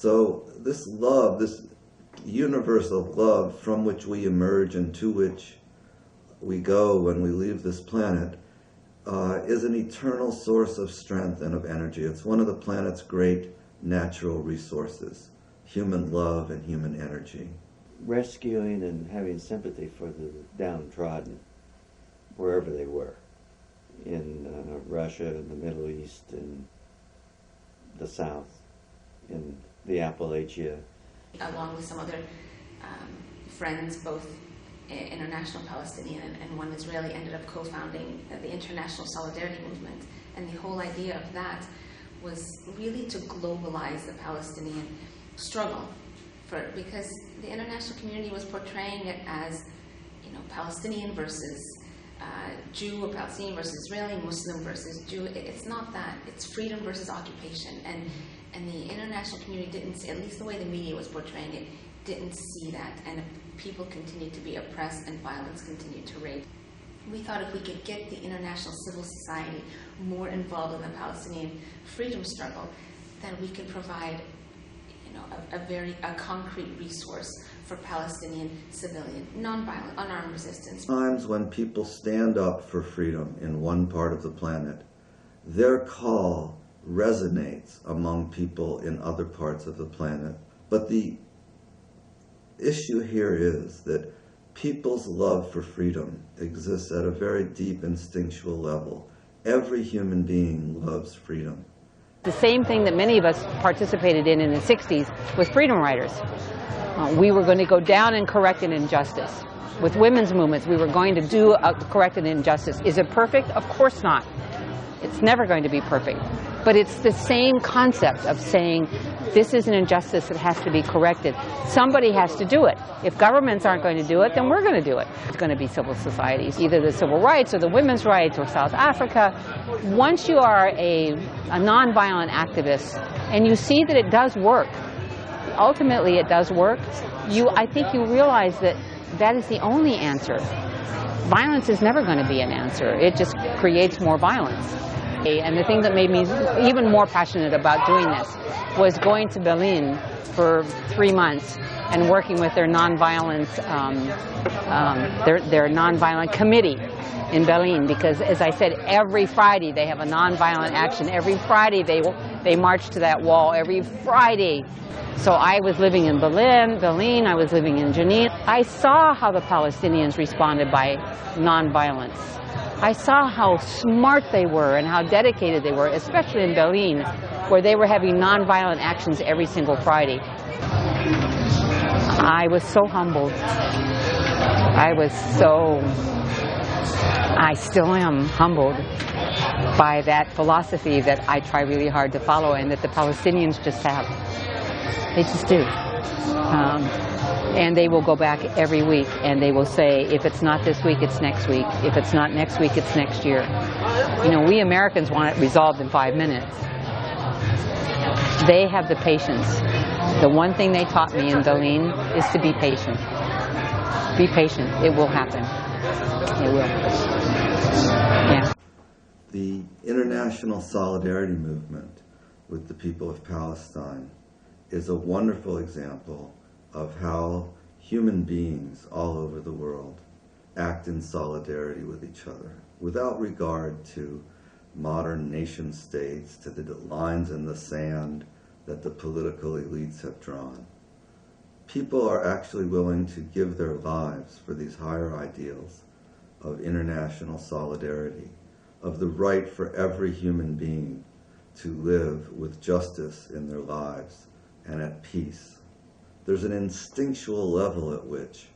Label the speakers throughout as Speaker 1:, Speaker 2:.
Speaker 1: So this love, this universe of love from which we emerge and to which we go when we leave this planet, is an eternal source of strength and of energy. It's one of the planet's great natural resources, human love and human energy.
Speaker 2: Rescuing and having sympathy for the downtrodden, wherever they were, in Russia, in the Middle East, in the South, in the Appalachia.
Speaker 3: Along with some other friends, both international Palestinian and one Israeli, ended up co-founding the International Solidarity Movement. And the whole idea of that was really to globalize the Palestinian struggle, because the international community was portraying it as, you know, Palestinian versus Jew, or Palestinian versus Israeli, Muslim versus Jew. It's not that. It's freedom versus occupation. And the international community didn't see, at least the way the media was portraying it, didn't see that. And people continued to be oppressed and violence continued to rage. We thought if we could get the international civil society more involved in the Palestinian freedom struggle, then we could provide, you know, a concrete resource for Palestinian civilian, nonviolent, unarmed resistance.
Speaker 1: Times when people stand up for freedom in one part of the planet, their call resonates among people in other parts of the planet. But the issue here is that people's love for freedom exists at a very deep instinctual level. Every human being loves freedom.
Speaker 4: The same thing that many of us participated in the 60s was freedom riders. We were going to go down and correct an injustice. With women's movements, we were going to correct an injustice. Is it perfect? Of course not. It's never going to be perfect. But it's the same concept of saying, this is an injustice that has to be corrected. Somebody has to do it. If governments aren't going to do it, then we're going to do it. It's going to be civil societies, either the civil rights or the women's rights or South Africa. Once you are a nonviolent activist and you see that it does work, ultimately it does work, I think you realize that that is the only answer. Violence is never going to be an answer. It just creates more violence. And the thing that made me even more passionate about doing this was going to Berlin for 3 months and working with their nonviolent, their nonviolent committee in Berlin, because, as I said, every Friday they have a nonviolent action. Every Friday they march to that wall. Every Friday. So I was living in Berlin. I was living in Geneva. I saw how the Palestinians responded by nonviolence. I saw how smart they were and how dedicated they were, especially in Berlin, where they were having nonviolent actions every single Friday. I was so humbled. I still am humbled by that philosophy that I try really hard to follow and that the Palestinians just have. They just do. And they will go back every week and they will say, if it's not this week, it's next week. If it's not next week, it's next year. You know, we Americans want it resolved in 5 minutes. They have the patience. The one thing they taught me in Berlin is to be patient. Be patient. It will happen. It will. Yeah.
Speaker 1: The international solidarity movement with the people of Palestine is a wonderful example of how human beings all over the world act in solidarity with each other, without regard to modern nation states, to the lines in the sand that the political elites have drawn. People are actually willing to give their lives for these higher ideals of international solidarity, of the right for every human being to live with justice in their lives and at peace. There's an instinctual level at which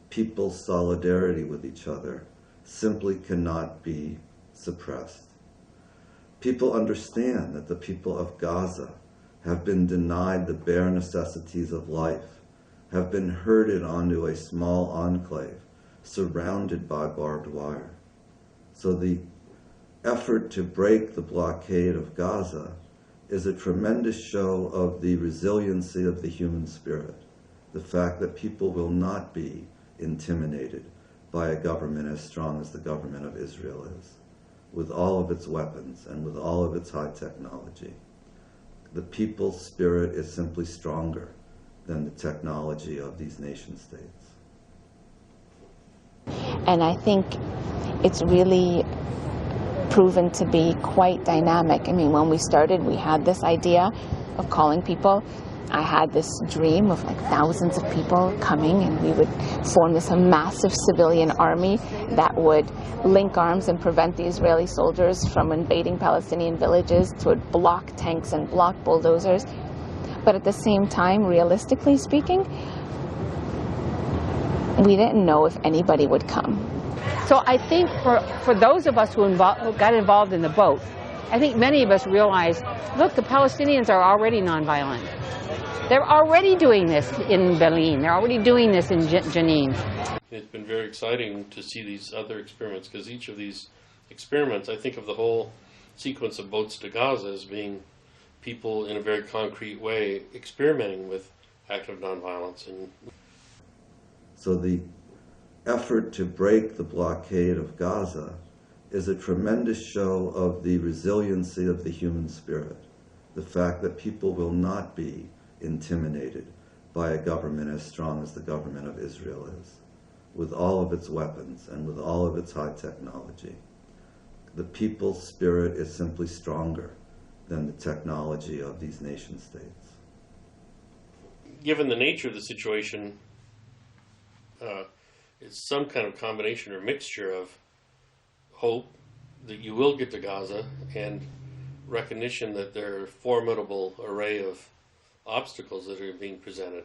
Speaker 1: people's solidarity with each other simply cannot be suppressed. People understand that the people of Gaza have been denied the bare necessities of life, have been herded onto a small enclave surrounded by barbed wire. So the effort to break the blockade of Gaza is a tremendous show of the resiliency of the human spirit, the fact that people will not be intimidated by a government as strong as the government of Israel is, with all of its weapons and with all of its high technology. The people's spirit is simply stronger than the technology of these nation states.
Speaker 5: And I think it's really proven to be quite dynamic. I mean, when we started, we had this idea of calling people. I had this dream of like thousands of people coming, and we would form this massive civilian army that would link arms and prevent the Israeli soldiers from invading Palestinian villages, to block tanks and block bulldozers. But at the same time, realistically speaking, we didn't know if anybody would come.
Speaker 4: So I think for those of us who got involved in the boat, I think many of us realized, look, the Palestinians are already nonviolent. They're already doing this in Berlin. They're already doing this in Jenin.
Speaker 6: It's been very exciting to see these other experiments, because each of these experiments, I think of the whole sequence of boats to Gaza as being people in a very concrete way experimenting with active nonviolence. And
Speaker 1: so the effort to break the blockade of Gaza is a tremendous show of the resiliency of the human spirit. The fact that people will not be intimidated by a government as strong as the government of Israel is, with all of its weapons and with all of its high technology. The people's spirit is simply stronger than the technology of these nation states.
Speaker 6: given the nature of the situation, it's some kind of combination or mixture of hope that you will get to Gaza and recognition that there are a formidable array of obstacles that are being presented.